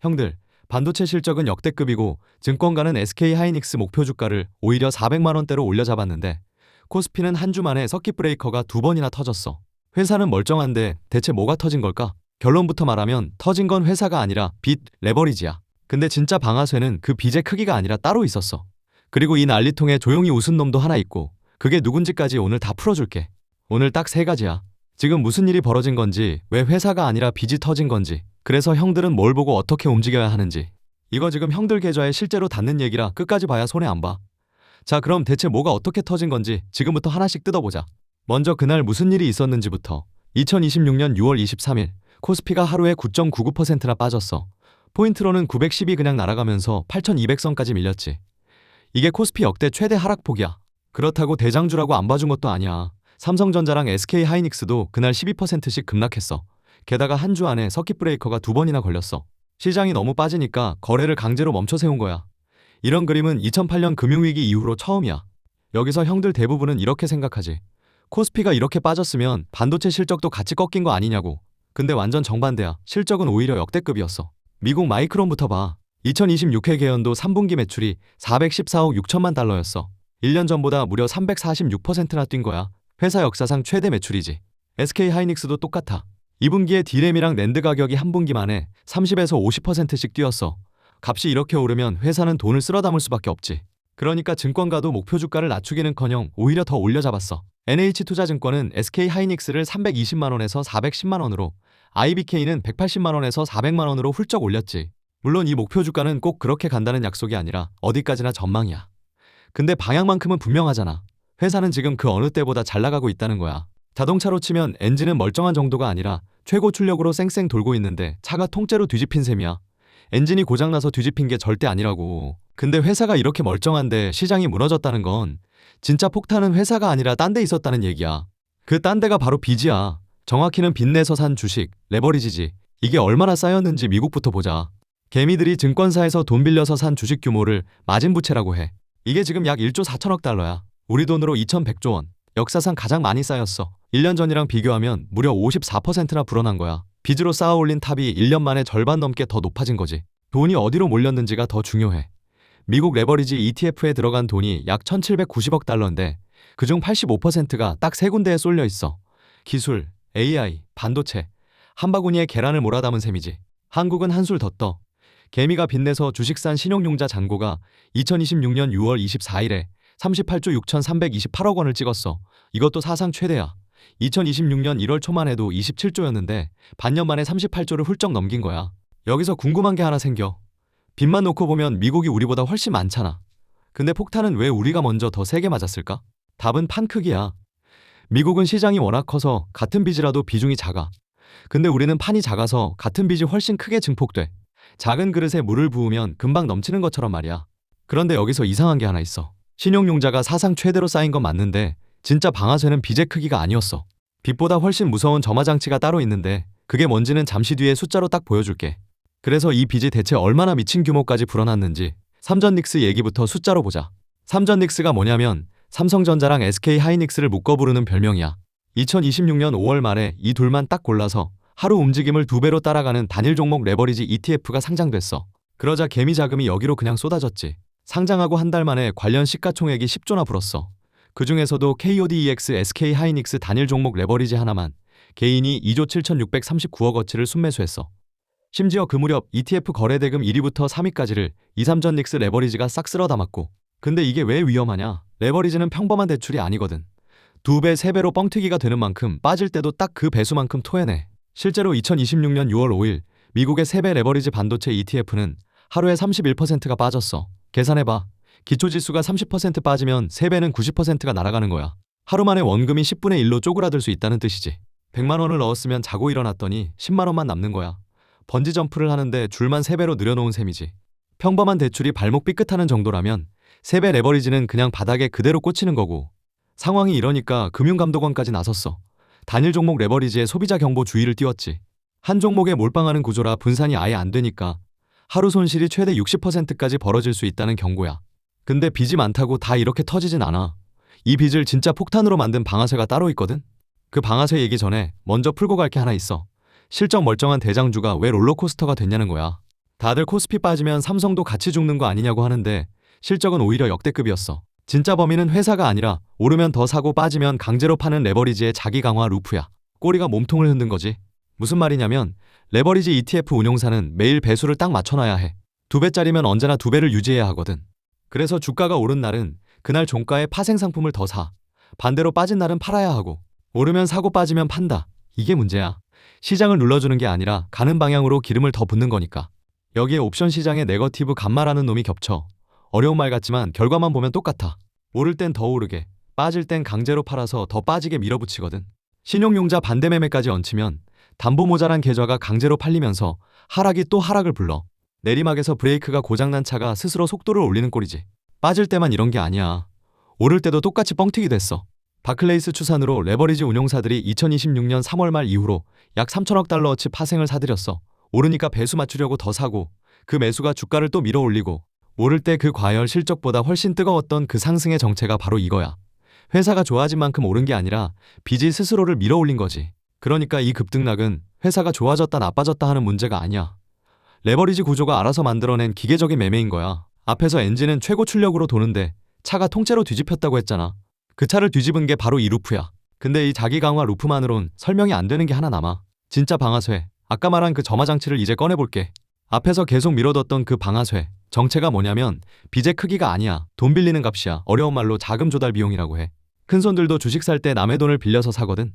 형들, 반도체 실적은 역대급이고 증권가는 SK하이닉스 목표 주가를 오히려 400만 원대로 올려잡았는데 코스피는 한 주 만에 서킷 브레이커가 2번이나 터졌어. 회사는 멀쩡한데 대체 뭐가 터진 걸까? 결론부터 말하면 터진 건 회사가 아니라 빚, 레버리지야. 근데 진짜 방아쇠는 그 빚의 크기가 아니라 따로 있었어. 그리고 이 난리통에 조용히 웃은 놈도 하나 있고 그게 누군지까지 오늘 다 풀어줄게. 오늘 딱 3가지야. 지금 무슨 일이 벌어진 건지, 왜 회사가 아니라 빚이 터진 건지, 그래서 형들은 뭘 보고 어떻게 움직여야 하는지. 이거 지금 형들 계좌에 실제로 닿는 얘기라 끝까지 봐야 손해 안 봐. 자, 그럼 대체 뭐가 어떻게 터진 건지 지금부터 하나씩 뜯어보자. 먼저 그날 무슨 일이 있었는지부터. 2026년 6월 23일 코스피가 하루에 9.99%나 빠졌어. 포인트로는 910이 그냥 날아가면서 8200선까지 밀렸지. 이게 코스피 역대 최대 하락폭이야. 그렇다고 대장주라고 안 봐준 것도 아니야. 삼성전자랑 SK하이닉스도 그날 12%씩 급락했어. 게다가 한 주 안에 서킷 브레이커가 2번이나 걸렸어. 시장이 너무 빠지니까 거래를 강제로 멈춰 세운 거야. 이런 그림은 2008년 금융위기 이후로 처음이야. 여기서 형들 대부분은 이렇게 생각하지. 코스피가 이렇게 빠졌으면 반도체 실적도 같이 꺾인 거 아니냐고. 근데 완전 정반대야. 실적은 오히려 역대급이었어. 미국 마이크론부터 봐. 2026회 개연도 3분기 매출이 414억 6천만 달러였어. 1년 전보다 무려 346%나 뛴 거야. 회사 역사상 최대 매출이지. SK하이닉스도 똑같아. 2분기에 디램이랑 낸드 가격이 한 분기 만에 30에서 50%씩 뛰었어. 값이 이렇게 오르면 회사는 돈을 쓸어 담을 수밖에 없지. 그러니까 증권가도 목표 주가를 낮추기는커녕 오히려 더 올려잡았어. NH투자증권은 SK하이닉스를 320만 원에서 410만 원으로, IBK는 180만 원에서 400만 원으로 훌쩍 올렸지. 물론 이 목표 주가는 꼭 그렇게 간다는 약속이 아니라 어디까지나 전망이야. 근데 방향만큼은 분명하잖아. 회사는 지금 그 어느 때보다 잘 나가고 있다는 거야. 자동차로 치면 엔진은 멀쩡한 정도가 아니라 최고 출력으로 쌩쌩 돌고 있는데 차가 통째로 뒤집힌 셈이야. 엔진이 고장나서 뒤집힌 게 절대 아니라고. 근데 회사가 이렇게 멀쩡한데 시장이 무너졌다는 건 진짜 폭탄은 회사가 아니라 딴 데 있었다는 얘기야. 그 딴 데가 바로 빚이야. 정확히는 빚내서 산 주식, 레버리지지. 이게 얼마나 쌓였는지 미국부터 보자. 개미들이 증권사에서 돈 빌려서 산 주식 규모를 마진부채라고 해. 이게 지금 약 1조 4천억 달러야. 우리 돈으로 2100조 원. 역사상 가장 많이 쌓였어. 1년 전이랑 비교하면 무려 54%나 불어난 거야. 빚으로 쌓아 올린 탑이 1년 만에 절반 넘게 더 높아진 거지. 돈이 어디로 몰렸는지가 더 중요해. 미국 레버리지 ETF에 들어간 돈이 약 1790억 달러인데 그중 85%가 딱 3군데에 쏠려 있어. 기술, AI, 반도체. 한 바구니에 계란을 몰아 담은 셈이지. 한국은 한술 더 떠. 개미가 빚내서 주식 산 신용융자 잔고가 2026년 6월 24일에 38조 6,328억 원을 찍었어. 이것도 사상 최대야. 2026년 1월 초만 해도 27조였는데 반년 만에 38조를 훌쩍 넘긴 거야. 여기서 궁금한 게 하나 생겨. 빚만 놓고 보면 미국이 우리보다 훨씬 많잖아. 근데 폭탄은 왜 우리가 먼저 더 세게 맞았을까? 답은 판 크기야. 미국은 시장이 워낙 커서 같은 빚이라도 비중이 작아. 근데 우리는 판이 작아서 같은 빚이 훨씬 크게 증폭돼. 작은 그릇에 물을 부으면 금방 넘치는 것처럼 말이야. 그런데 여기서 이상한 게 하나 있어. 신용융자가 사상 최대로 쌓인 건 맞는데 진짜 방아쇠는 빚의 크기가 아니었어. 빚보다 훨씬 무서운 점화장치가 따로 있는데 그게 뭔지는 잠시 뒤에 숫자로 딱 보여줄게. 그래서 이 빚이 대체 얼마나 미친 규모까지 불어났는지 삼전닉스 얘기부터 숫자로 보자. 삼전닉스가 뭐냐면 삼성전자랑 SK하이닉스를 묶어 부르는 별명이야. 2026년 5월 말에 이 둘만 딱 골라서 하루 움직임을 2배로 따라가는 단일 종목 레버리지 ETF가 상장됐어. 그러자 개미 자금이 여기로 그냥 쏟아졌지. 상장하고 한 달 만에 관련 시가총액이 10조나 불었어. 그 중에서도 KODEX SK하이닉스 단일 종목 레버리지 하나만 개인이 2조 7,639억 어치를 순매수했어. 심지어 그 무렵 ETF 거래대금 1위부터 3위까지를 2,3전닉스 레버리지가 싹 쓸어 담았고. 근데 이게 왜 위험하냐? 레버리지는 평범한 대출이 아니거든. 2배, 3배로 뻥튀기가 되는 만큼 빠질 때도 딱 그 배수만큼 토해내. 실제로 2026년 6월 5일 미국의 3배 레버리지 반도체 ETF는 하루에 31%가 빠졌어. 계산해봐. 기초지수가 30% 빠지면 3배는 90%가 날아가는 거야. 하루 만에 원금이 10분의 1로 쪼그라들 수 있다는 뜻이지. 100만 원을 넣었으면 자고 일어났더니 10만 원만 남는 거야. 번지점프를 하는데 줄만 3배로 늘여놓은 셈이지. 평범한 대출이 발목 삐끗하는 정도라면 3배 레버리지는 그냥 바닥에 그대로 꽂히는 거고. 상황이 이러니까 금융감독원까지 나섰어. 단일 종목 레버리지에 소비자 경보 주의를 띄웠지. 한 종목에 몰빵하는 구조라 분산이 아예 안 되니까 하루 손실이 최대 60%까지 벌어질 수 있다는 경고야. 근데 빚이 많다고 다 이렇게 터지진 않아. 이 빚을 진짜 폭탄으로 만든 방아쇠가 따로 있거든? 그 방아쇠 얘기 전에 먼저 풀고 갈 게 하나 있어. 실적 멀쩡한 대장주가 왜 롤러코스터가 됐냐는 거야. 다들 코스피 빠지면 삼성도 같이 죽는 거 아니냐고 하는데 실적은 오히려 역대급이었어. 진짜 범인은 회사가 아니라 오르면 더 사고 빠지면 강제로 파는 레버리지의 자기 강화 루프야. 꼬리가 몸통을 흔든 거지. 무슨 말이냐면 레버리지 ETF 운용사는 매일 배수를 딱 맞춰놔야 해. 2배짜리면 언제나 2배를 유지해야 하거든. 그래서 주가가 오른 날은 그날 종가에 파생 상품을 더 사. 반대로 빠진 날은 팔아야 하고 오르면 사고 빠지면 판다. 이게 문제야. 시장을 눌러주는 게 아니라 가는 방향으로 기름을 더 붓는 거니까. 여기에 옵션 시장에 네거티브 감마라는 놈이 겹쳐. 어려운 말 같지만 결과만 보면 똑같아. 오를 땐 더 오르게, 빠질 땐 강제로 팔아서 더 빠지게 밀어붙이거든. 신용융자 반대 매매까지 얹히면 담보 모자란 계좌가 강제로 팔리면서 하락이 또 하락을 불러. 내리막에서 브레이크가 고장난 차가 스스로 속도를 올리는 꼴이지. 빠질 때만 이런 게 아니야. 오를 때도 똑같이 뻥튀기 됐어. 바클레이스 추산으로 레버리지 운용사들이 2026년 3월 말 이후로 약 3천억 달러어치 파생을 사들였어. 오르니까 배수 맞추려고 더 사고 그 매수가 주가를 또 밀어 올리고 오를 때 그 과열 실적보다 훨씬 뜨거웠던 그 상승의 정체가 바로 이거야. 회사가 좋아진 만큼 오른 게 아니라 빚이 스스로를 밀어 올린 거지. 그러니까 이 급등락은 회사가 좋아졌다 나빠졌다 하는 문제가 아니야. 레버리지 구조가 알아서 만들어낸 기계적인 매매인 거야. 앞에서 엔진은 최고 출력으로 도는데 차가 통째로 뒤집혔다고 했잖아. 그 차를 뒤집은 게 바로 이 루프야. 근데 이 자기 강화 루프만으론 설명이 안 되는 게 하나 남아. 진짜 방아쇠. 아까 말한 그 점화 장치를 이제 꺼내볼게. 앞에서 계속 밀어뒀던 그 방아쇠. 정체가 뭐냐면 빚의 크기가 아니야. 돈 빌리는 값이야. 어려운 말로 자금 조달 비용이라고 해. 큰손들도 주식 살 때 남의 돈을 빌려서 사거든.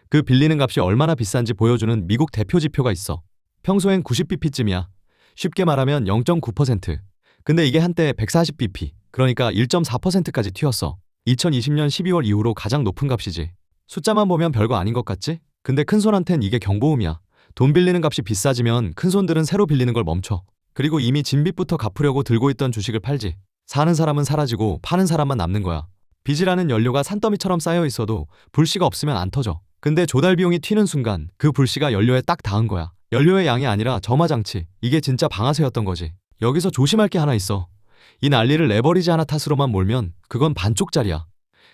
그 빌리는 값이 얼마나 비싼지 보여주는 미국 대표 지표가 있어. 평소엔 90bp쯤이야. 쉽게 말하면 0.9%. 근데 이게 한때 140bp, 그러니까 1.4%까지 튀었어. 2020년 12월 이후로 가장 높은 값이지. 숫자만 보면 별거 아닌 것 같지? 근데 큰손한텐 이게 경보음이야. 돈 빌리는 값이 비싸지면 큰손들은 새로 빌리는 걸 멈춰. 그리고 이미 진빚부터 갚으려고 들고 있던 주식을 팔지. 사는 사람은 사라지고 파는 사람만 남는 거야. 빚이라는 연료가 산더미처럼 쌓여 있어도 불씨가 없으면 안 터져. 근데 조달 비용이 튀는 순간 그 불씨가 연료에 딱 닿은 거야. 연료의 양이 아니라 점화 장치. 이게 진짜 방아쇠였던 거지. 여기서 조심할 게 하나 있어. 이 난리를 레버리지 하나 탓으로만 몰면 그건 반쪽짜리야.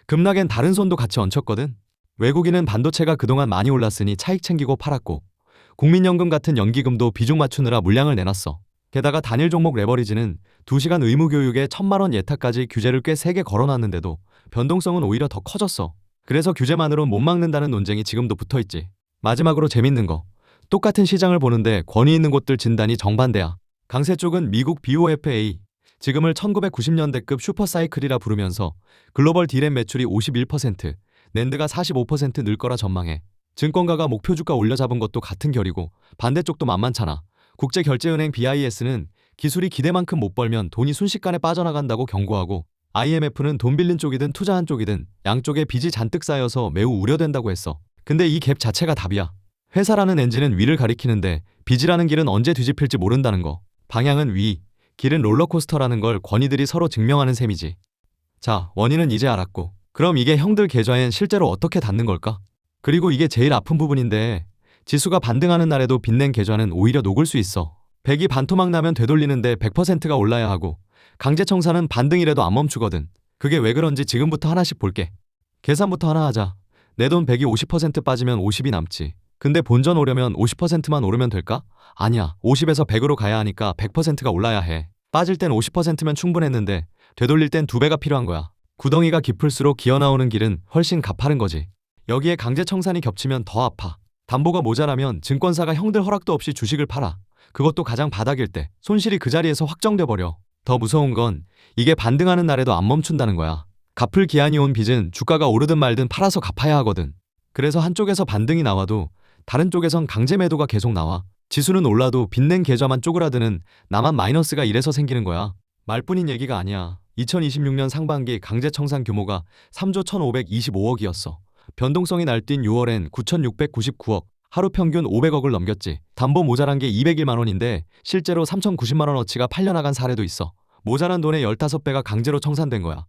급락엔 다른 손도 같이 얹혔거든. 외국인은 반도체가 그동안 많이 올랐으니 차익 챙기고 팔았고 국민연금 같은 연기금도 비중 맞추느라 물량을 내놨어. 게다가 단일 종목 레버리지는 2시간 의무교육에 1,000만원 예탁까지 규제를 꽤 세게 걸어놨는데도 변동성은 오히려 더 커졌어. 그래서 규제만으론 못 막는다는 논쟁이 지금도 붙어있지. 마지막으로 재밌는 거. 똑같은 시장을 보는데 권위 있는 곳들 진단이 정반대야. 강세 쪽은 미국 BOFA, 지금을 1990년대급 슈퍼사이클이라 부르면서 글로벌 D램 매출이 51%, 낸드가 45% 늘 거라 전망해. 증권가가 목표 주가 올려잡은 것도 같은 결이고 반대쪽도 만만찮아. 국제결제은행 BIS는 기술이 기대만큼 못 벌면 돈이 순식간에 빠져나간다고 경고하고 IMF는 돈 빌린 쪽이든 투자한 쪽이든 양쪽에 빚이 잔뜩 쌓여서 매우 우려된다고 했어. 근데 이 갭 자체가 답이야. 회사라는 엔진은 위를 가리키는데 빚이라는 길은 언제 뒤집힐지 모른다는 거. 방향은 위, 길은 롤러코스터라는 걸 권위들이 서로 증명하는 셈이지. 자, 원인은 이제 알았고 그럼 이게 형들 계좌엔 실제로 어떻게 닿는 걸까? 그리고 이게 제일 아픈 부분인데 지수가 반등하는 날에도 빚낸 계좌는 오히려 녹을 수 있어. 100이 반토막 나면 되돌리는데 100%가 올라야 하고 강제청산은 반등이라도 안 멈추거든. 그게 왜 그런지 지금부터 하나씩 볼게. 계산부터 하나 하자. 내 돈 100이 50% 빠지면 50이 남지. 근데 본전 오려면 50%만 오르면 될까? 아니야. 50에서 100으로 가야 하니까 100%가 올라야 해. 빠질 땐 50%면 충분했는데 되돌릴 땐 2배가 필요한 거야. 구덩이가 깊을수록 기어나오는 길은 훨씬 가파른 거지. 여기에 강제청산이 겹치면 더 아파. 담보가 모자라면 증권사가 형들 허락도 없이 주식을 팔아. 그것도 가장 바닥일 때 손실이 그 자리에서 확정돼 버려. 더 무서운 건 이게 반등하는 날에도 안 멈춘다는 거야. 갚을 기한이 온 빚은 주가가 오르든 말든 팔아서 갚아야 하거든. 그래서 한쪽에서 반등이 나와도 다른 쪽에선 강제 매도가 계속 나와. 지수는 올라도 빚낸 계좌만 쪼그라드는 나만 마이너스가 이래서 생기는 거야. 말뿐인 얘기가 아니야. 2026년 상반기 강제청산 규모가 3조 1,525억이었어. 변동성이 날뛴 6월엔 9,699억, 하루 평균 500억을 넘겼지. 담보 모자란 게 201만 원인데 실제로 3,090만 원어치가 팔려나간 사례도 있어. 모자란 돈의 15배가 강제로 청산된 거야.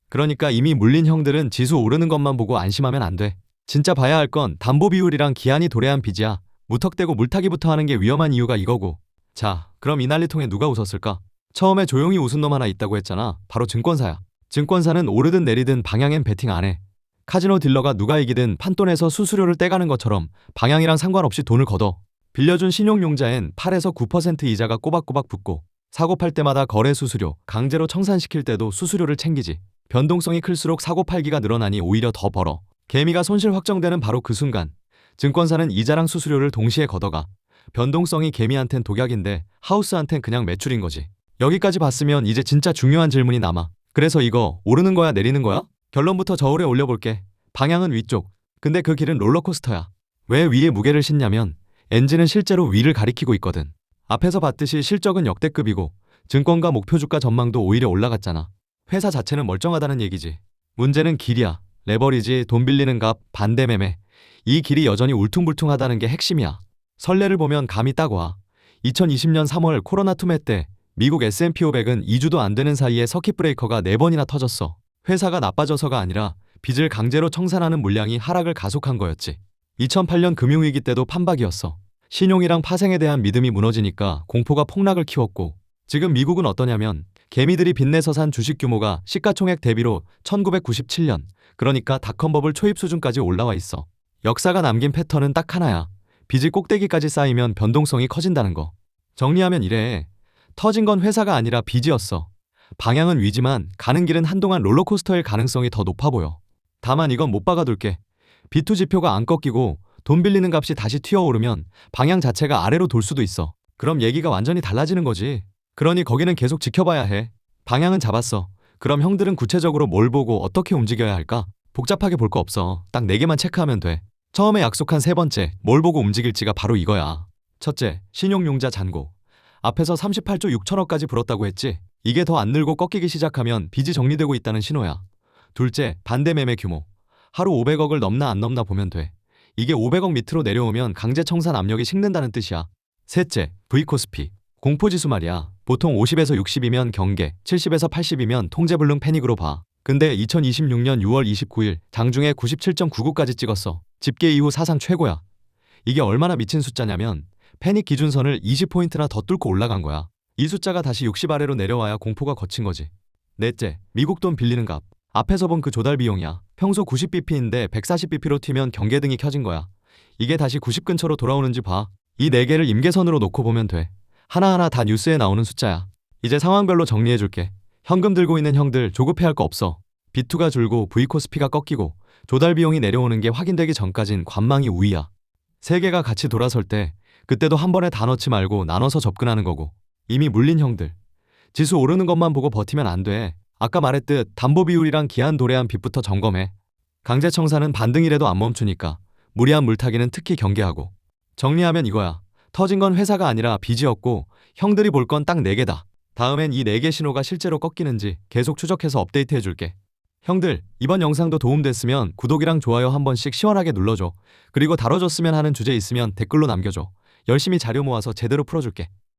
그러니까 이미 물린 형들은 지수 오르는 것만 보고 안심하면 안 돼. 진짜 봐야 할 건 담보 비율이랑 기한이 도래한 빚이야. 무턱대고 물타기부터 하는 게 위험한 이유가 이거고. 자, 그럼 이 난리통에 누가 웃었을까? 처음에 조용히 웃은 놈 하나 있다고 했잖아. 바로 증권사야. 증권사는 오르든 내리든 방향엔 베팅 안 해. 카지노 딜러가 누가 이기든 판돈에서 수수료를 떼가는 것처럼 방향이랑 상관없이 돈을 걷어. 빌려준 신용융자엔 8에서 9% 이자가 꼬박꼬박 붙고 사고 팔 때마다 거래 수수료, 강제로 청산시킬 때도 수수료를 챙기지. 변동성이 클수록 사고 팔기가 늘어나니 오히려 더 벌어. 개미가 손실 확정되는 바로 그 순간 증권사는 이자랑 수수료를 동시에 걷어가. 변동성이 개미한텐 독약인데 하우스한텐 그냥 매출인 거지. 여기까지 봤으면 이제 진짜 중요한 질문이 남아. 그래서 이거 오르는 거야 내리는 거야? 결론부터 저울에 올려볼게. 방향은 위쪽. 근데 그 길은 롤러코스터야. 왜 위에 무게를 싣냐면 엔진은 실제로 위를 가리키고 있거든. 앞에서 봤듯이 실적은 역대급이고 증권가 목표 주가 전망도 오히려 올라갔잖아. 회사 자체는 멀쩡하다는 얘기지. 문제는 길이야. 레버리지, 돈 빌리는 값, 반대 매매. 이 길이 여전히 울퉁불퉁하다는 게 핵심이야. 선례를 보면 감이 딱 와. 2020년 3월 코로나 투매 때 미국 S&P 500은 2주도 안 되는 사이에 서킷 브레이커가 4번이나 터졌어. 회사가 나빠져서가 아니라 빚을 강제로 청산하는 물량이 하락을 가속한 거였지. 2008년 금융위기 때도 판박이었어. 신용이랑 파생에 대한 믿음이 무너지니까 공포가 폭락을 키웠고 지금 미국은 어떠냐면 개미들이 빚내서 산 주식 규모가 시가총액 대비로 1997년 그러니까 닷컴버블 초입 수준까지 올라와 있어. 역사가 남긴 패턴은 딱 하나야. 빚이 꼭대기까지 쌓이면 변동성이 커진다는 거. 정리하면 이래. 터진 건 회사가 아니라 빚이었어. 방향은 위지만 가는 길은 한동안 롤러코스터일 가능성이 더 높아 보여. 다만 이건 못 박아둘게. B2 지표가 안 꺾이고 돈 빌리는 값이 다시 튀어오르면 방향 자체가 아래로 돌 수도 있어. 그럼 얘기가 완전히 달라지는 거지. 그러니 거기는 계속 지켜봐야 해. 방향은 잡았어. 그럼 형들은 구체적으로 뭘 보고 어떻게 움직여야 할까? 복잡하게 볼 거 없어. 딱 4개만 체크하면 돼. 처음에 약속한 3번째, 뭘 보고 움직일지가 바로 이거야. 첫째, 신용융자 잔고. 앞에서 38조 6천억까지 불었다고 했지? 이게 더 안 늘고 꺾이기 시작하면 빚이 정리되고 있다는 신호야. 둘째, 반대 매매 규모. 하루 500억을 넘나 안 넘나 보면 돼. 이게 500억 밑으로 내려오면 강제 청산 압력이 식는다는 뜻이야. 셋째, V코스피. 공포지수 말이야. 보통 50에서 60이면 경계, 70에서 80이면 통제불능 패닉으로 봐. 근데 2026년 6월 29일 장중에 97.99까지 찍었어. 집계 이후 사상 최고야. 이게 얼마나 미친 숫자냐면 패닉 기준선을 20포인트나 더 뚫고 올라간 거야. 이 숫자가 다시 60 아래로 내려와야 공포가 거친 거지. 넷째, 미국 돈 빌리는 값. 앞에서 본 그 조달 비용이야. 평소 90bp인데 140bp로 튀면 경계등이 켜진 거야. 이게 다시 90 근처로 돌아오는지 봐. 이 4개를 임계선으로 놓고 보면 돼. 하나하나 다 뉴스에 나오는 숫자야. 이제 상황별로 정리해줄게. 현금 들고 있는 형들 조급해할 거 없어. B2가 줄고 V코스피가 꺾이고 조달 비용이 내려오는 게 확인되기 전까진 관망이 우위야. 3개가 같이 돌아설 때 그때도 한 번에 다 넣지 말고 나눠서 접근하는 거고. 이미 물린 형들. 지수 오르는 것만 보고 버티면 안 돼. 아까 말했듯 담보 비율이랑 기한 도래한 빚부터 점검해. 강제 청산은 반등이라도 안 멈추니까 무리한 물타기는 특히 경계하고. 정리하면 이거야. 터진 건 회사가 아니라 빚이었고 형들이 볼 건 딱 4개다. 다음엔 이 4개 신호가 실제로 꺾이는지 계속 추적해서 업데이트 해줄게. 형들, 이번 영상도 도움됐으면 구독이랑 좋아요 한 번씩 시원하게 눌러줘. 그리고 다뤄줬으면 하는 주제 있으면 댓글로 남겨줘. 열심히 자료 모아서 제대로 풀어줄게.